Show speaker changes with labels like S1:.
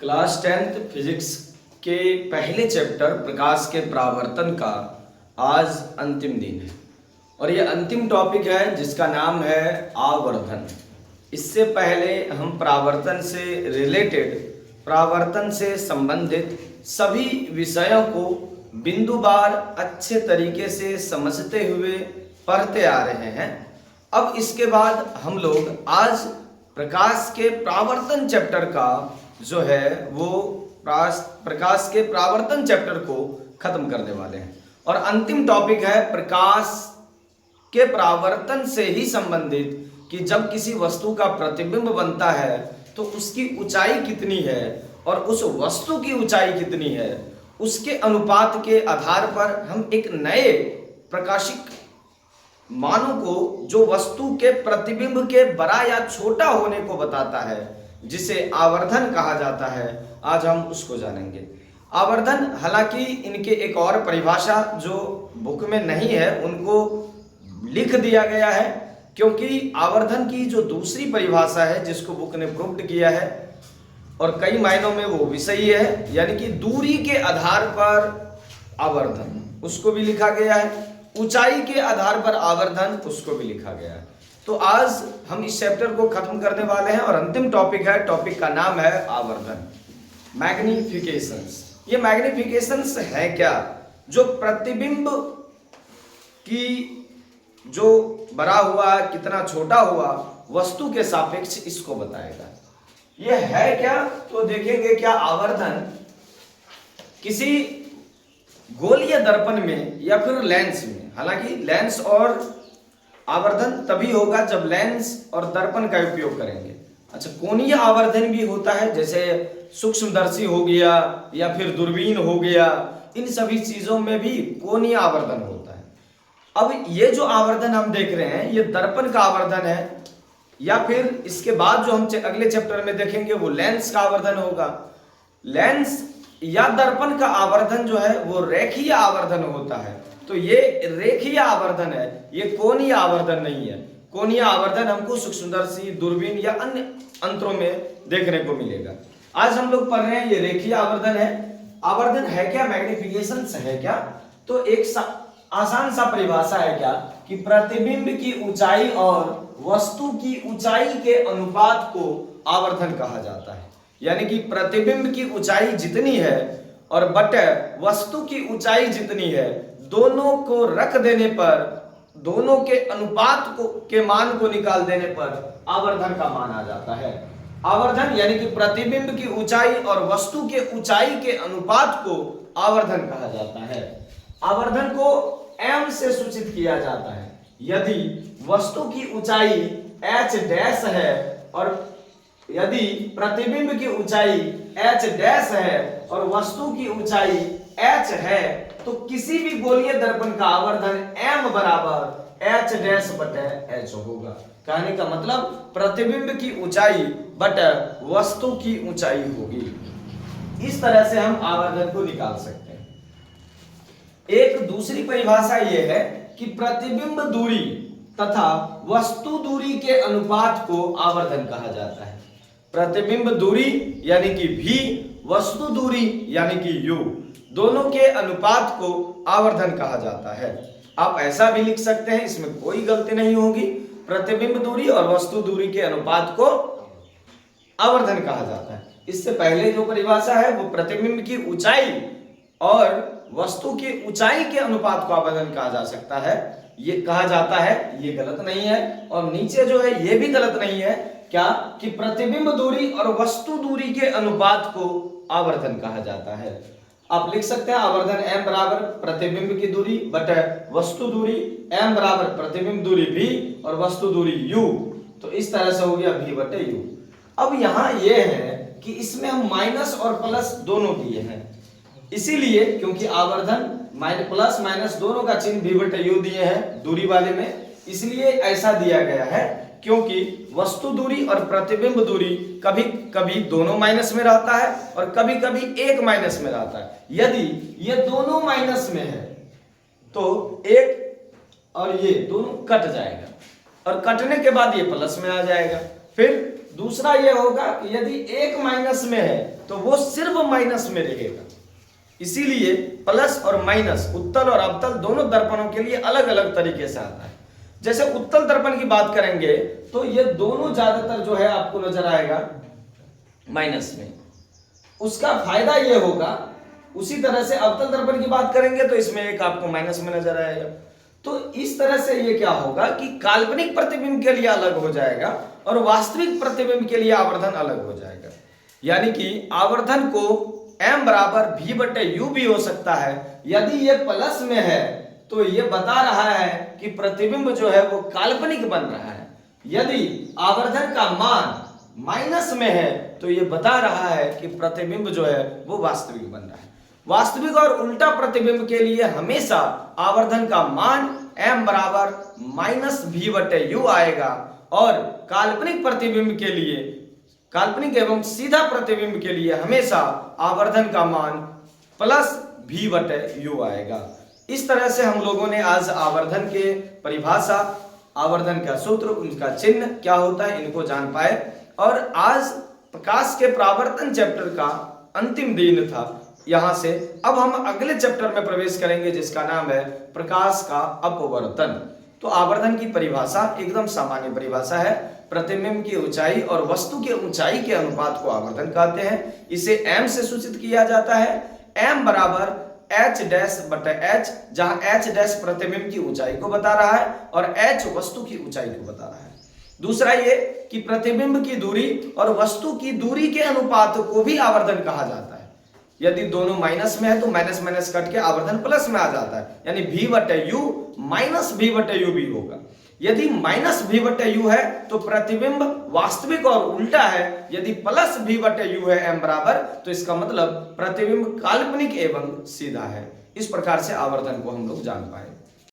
S1: Class 10th physics के पहले chapter प्रकाश के परावर्तन का आज अंतिम दिन है और ये अंतिम टॉपिक है जिसका नाम है आवर्धन। इससे पहले हम परावर्तन से रिलेटेड, परावर्तन से संबंधित सभी विषयों को बिंदुवार अच्छे तरीके से समझते हुए पढ़ते आ रहे हैं। अब इसके बाद हम लोग आज प्रकाश के परावर्तन चैप्टर का जो है वो प्रकाश के परावर्तन चैप्टर को खत्म करने वाले हैं और अंतिम टॉपिक है प्रकाश के परावर्तन से ही संबंधित कि जब किसी वस्तु का प्रतिबिंब बनता है तो उसकी ऊंचाई कितनी है और उस वस्तु की ऊंचाई कितनी है, उसके अनुपात के आधार पर हम एक नए प्रकाशिक मानों को जो वस्तु के प्रतिबिंब के बड़ा या छोटा होने को बताता है, जिसे आवर्धन कहा जाता है, आज हम उसको जानेंगे। आवर्धन, हालांकि इनके एक और परिभाषा जो बुक में नहीं है उनको लिख दिया गया है, क्योंकि आवर्धन की जो दूसरी परिभाषा है जिसको बुक ने प्रूव्ड किया है और कई मायनों में वो विषयी है, यानी कि दूरी के आधार पर आवर्धन, उसको भी लिखा गया है। ऊंचाई के आधार पर आवर्धन, उसको भी लिखा गया है। तो आज हम इस चैप्टर को खत्म करने वाले हैं और अंतिम टॉपिक है, टॉपिक का नाम है आवर्धन, मैग्निफिकेशंस। ये मैग्निफिकेशंस है क्या? जो प्रतिबिंब की जो बड़ा हुआ कितना छोटा हुआ वस्तु के सापेक्ष इसको बताएगा। ये है क्या? तो देखेंगे क्या आवर्धन किसी गोलीय दर्पण में या फिर लेंस में, हालांकि लेंस और आवर्धन तभी होगा जब लेंस और दर्पण का उपयोग करेंगे। अच्छा, कोणीय आवर्धन भी होता है, जैसे सूक्ष्मदर्शी हो गया या फिर दूरबीन हो गया, इन सभी चीजों में भी कोणीय आवर्धन होता है। अब ये जो आवर्धन हम देख रहे हैं ये दर्पण का आवर्धन है, या फिर इसके बाद जो हम अगले चैप्टर में देखेंगे वो लेंस का आवर्धन होगा। लेंस या दर्पण का आवर्धन जो है वो रेखीय आवर्धन होता है, तो ये रेखीय आवर्धन है, ये कोणीय आवर्धन नहीं है। कोणीय आवर्धन हमको सूक्ष्मदर्शी, दूरबीन या अन्य अंतरों में देखने को मिलेगा। आज हम लोग पढ़ रहे हैं ये रेखीय आवर्धन है। आवर्धन है क्या? मैग्निफिकेशन है क्या? तो एक आसान सा परिभाषा है क्या कि प्रतिबिंब की ऊंचाई और वस्तु की ऊंचाई के अनुपात को आवर्धन कहा जाता है। यानी कि प्रतिबिंब की ऊंचाई जितनी है और बटे वस्तु की ऊंचाई जितनी है, दोनों को रख देने पर, दोनों के अनुपात को के मान को निकाल देने पर आवर्धन का मान आ जाता है। आवर्धन यानी कि प्रतिबिंब की ऊंचाई और वस्तु के ऊंचाई के अनुपात को आवर्धन कहा जाता है। आवर्धन को m से सूचित किया जाता है। यदि वस्तु की ऊंचाई h डैश है और यदि प्रतिबिंब की ऊंचाई h डैश है और वस्तु की ऊंचाई h है, तो किसी भी गोलीय दर्पण का आवर्धन m बराबर h डैश बटे h होगा। कहने का मतलब प्रतिबिंब की ऊंचाई बटे वस्तु की ऊंचाई होगी। इस तरह से हम आवर्धन को निकाल सकते हैं। एक दूसरी परिभाषा यह है कि प्रतिबिंब दूरी तथा वस्तु दूरी के अनुपात को आवर्धन कहा जाता है। प्रतिबिंब दूरी यानी कि v, वस्तु दूरी यानी कि u, दोनों के अनुपात को आवर्धन कहा जाता है। आप ऐसा भी लिख सकते हैं, इसमें कोई गलती नहीं होगी। प्रतिबिंब दूरी और वस्तु दूरी के अनुपात को आवर्धन कहा जाता है। इससे पहले जो परिभाषा है वो प्रतिबिंब की ऊंचाई और वस्तु की ऊंचाई के अनुपात को आवर्धन कहा जा सकता है, ये कहा जाता है, ये गलत नहीं है। और नीचे जो है ये भी गलत नहीं है, क्या कि प्रतिबिंब दूरी और वस्तु दूरी के अनुपात को आवर्धन कहा जाता है। आप लिख सकते हैं आवर्धन m बराबर प्रतिबिंब की दूरी बटे वस्तु दूरी, m बराबर प्रतिबिंब दूरी v और वस्तु दूरी u, तो इस तरह से हो गया v बटे u। अब यहाँ ये है कि इसमें हम माइनस और प्लस दोनों दिए हैं, इसीलिए क्योंकि आवर्धन प्लस माइनस दोनों का चिन्ह v बटे u दिए हैं दूरी वाले में, इसलिए ऐसा दिया गया है क्योंकि वस्तु दूरी और प्रतिबिंब दूरी कभी कभी दोनों माइनस में रहता है और कभी कभी एक माइनस में रहता है। यदि ये दोनों माइनस में है तो एक और ये दोनों कट जाएगा और कटने के बाद ये प्लस में आ जाएगा, फिर दूसरा ये होगा कि यदि एक माइनस में है तो वो सिर्फ माइनस में रहेगा। इसीलिए प्लस और माइनस उत्तल और अवतल दोनों दर्पणों के लिए अलग अलग तरीके से आता है। जैसे उत्तल दर्पण की बात करेंगे तो ये दोनों ज्यादातर जो है आपको नजर आएगा माइनस में, उसका फायदा ये होगा। उसी तरह से अवतल दर्पण की बात करेंगे तो इसमें एक आपको माइनस में नजर आएगा। तो इस तरह से ये क्या होगा कि काल्पनिक प्रतिबिंब के लिए अलग हो जाएगा और वास्तविक प्रतिबिंब के लिए आवर्धन अलग हो जाएगा। यानी कि आवर्धन को m बराबर v बटे u भी हो सकता है। यदि ये प्लस में है तो ये बता रहा है कि प्रतिबिंब जो है वो काल्पनिक बन रहा है। यदि आवर्धन का मान माइनस में है तो ये बता रहा है कि प्रतिबिंब जो है वो वास्तविक बन रहा है। वास्तविक और उल्टा प्रतिबिंब के लिए हमेशा आवर्धन का मान m बराबर माइनस v बटे u आएगा और काल्पनिक प्रतिबिंब के लिए, काल्पनिक एवं सीधा प्रतिबिंब के लिए हमेशा आवर्धन का मान प्लस v बटे u आएगा। इस तरह से हम लोगों ने आज आवर्धन के परिभाषा, आवर्धन का सूत्र, उनका चिन्ह क्या होता है, इनको जान पाए। और आज प्रकाश के परावर्तन चैप्टर का अंतिम दिन था। यहां से अब हम अगले चैप्टर में प्रवेश करेंगे जिसका नाम है प्रकाश का अपवर्तन। तो आवर्धन की परिभाषा एकदम सामान्य परिभाषा है। प्रतिबिंब की ऊंचाई और वस्तु की ऊंचाई के अनुपात को आवर्धन कहते हैं। इसे m से सूचित किया जाता है। m बराबर h डैश बटे h, जहां h डैश प्रतिबिंब की ऊंचाई को बता रहा है और h वस्तु की ऊंचाई को बता रहा है। दूसरा ये कि प्रतिबिंब की दूरी और वस्तु की दूरी के अनुपात को भी आवर्धन कहा जाता है। यदि दोनों माइनस में है तो माइनस माइनस कट के आवर्धन प्लस में आ जाता है, यानी v बटे u माइनस v बटे u भी होगा। यदि माइनस v बटे u है तो प्रतिबिंब वास्तविक और उल्टा है। यदि प्लस v बटे u है m बराबर, तो इसका मतलब प्रतिबिंब काल्पनिक एवं सीधा है। इस प्रकार से आवर्धन को हम लोग जान पाए।